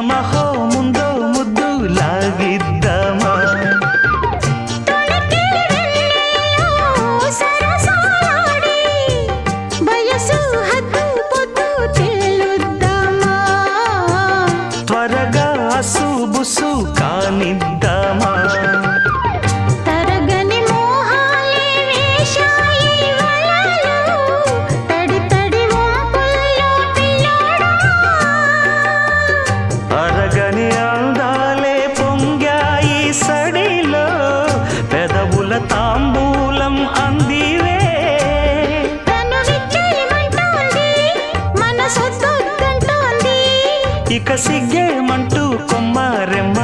యమహో ముందో ముద్దు లాగిద్దామా త్వరగా అసుబుసు కానిద్దామా అరగని అందాలే పొంగాయి సడిలో పెదవుల తాంబూలం అందివే ఇక సిగ్గేమంటూ కొమ్మారెమ్మ